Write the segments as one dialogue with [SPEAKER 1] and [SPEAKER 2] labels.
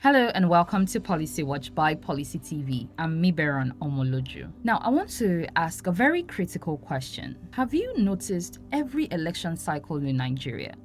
[SPEAKER 1] Hello and welcome to Policy Watch by Policy TV. I'm Miberon Omoloju. Now, I want to ask a very critical question. Have you noticed every election cycle in Nigeria,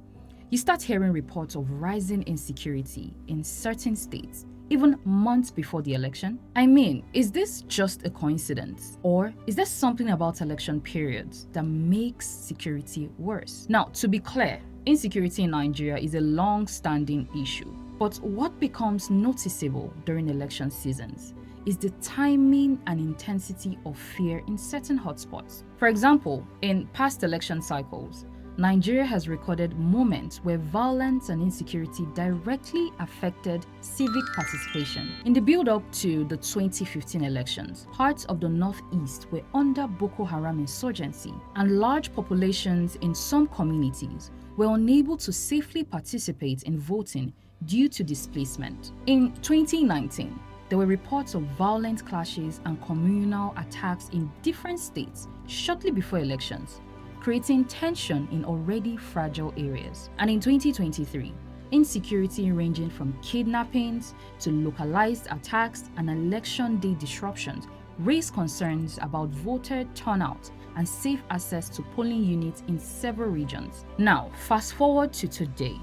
[SPEAKER 1] you start hearing reports of rising insecurity in certain states, even months before the election? I mean, is this just a coincidence? Or is there something about election periods that makes security worse? Now, to be clear, insecurity in Nigeria is a long-standing issue. But what becomes noticeable during election seasons is the timing and intensity of fear in certain hotspots. For example, in past election cycles, Nigeria has recorded moments where violence and insecurity directly affected civic participation. In the build-up to the 2015 elections, parts of the northeast were under Boko Haram insurgency, and large populations in some communities were unable to safely participate in voting due to displacement. In 2019, there were reports of violent clashes and communal attacks in different states shortly before elections, creating tension in already fragile areas. And in 2023, insecurity ranging from kidnappings to localized attacks and election day disruptions raised concerns about voter turnout and safe access to polling units in several regions. Now, fast forward to today.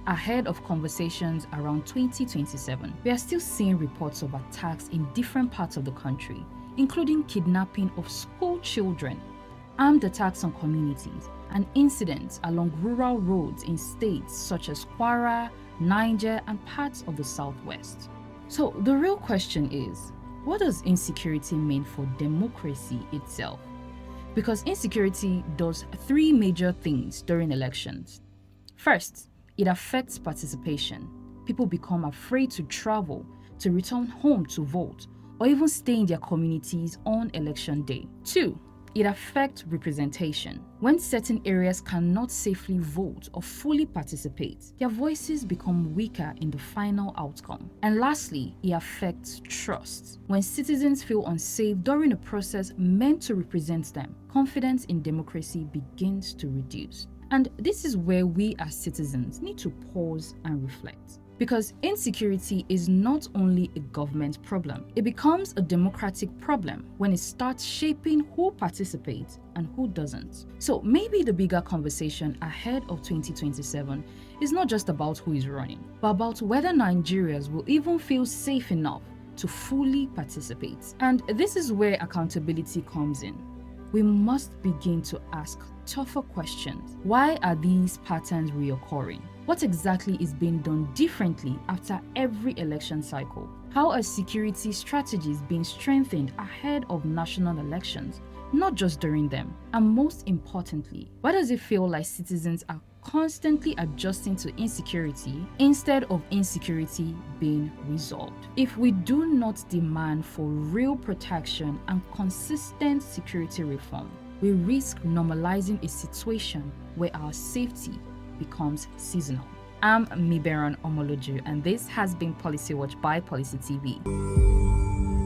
[SPEAKER 1] Ahead of conversations around 2027, we are still seeing reports of attacks in different parts of the country, including kidnapping of school children, armed attacks on communities, and incidents along rural roads in states such as Kwara, Niger, and parts of the Southwest. So the real question is, what does insecurity mean for democracy itself? Because insecurity does three major things during elections. First, it affects participation. People become afraid to travel, to return home to vote, or even stay in their communities on election day. Two, it affects representation. When certain areas cannot safely vote or fully participate, their voices become weaker in the final outcome. And lastly, it affects trust. When citizens feel unsafe during a process meant to represent them, confidence in democracy begins to reduce. And this is where we as citizens need to pause and reflect. Because insecurity is not only a government problem, it becomes a democratic problem when it starts shaping who participates and who doesn't. So maybe the bigger conversation ahead of 2027 is not just about who is running, but about whether Nigerians will even feel safe enough to fully participate. And this is where accountability comes in. We must begin to ask tougher questions. Why are these patterns reoccurring? What exactly is being done differently after every election cycle? How are security strategies being strengthened ahead of national elections, not just during them? And most importantly, why does it feel like citizens are constantly adjusting to insecurity instead of insecurity being resolved? If we do not demand for real protection and consistent security reform, we risk normalizing a situation where our safety becomes seasonal. I'm Miberon Omoloju, and this has been Policy Watch by Policy TV.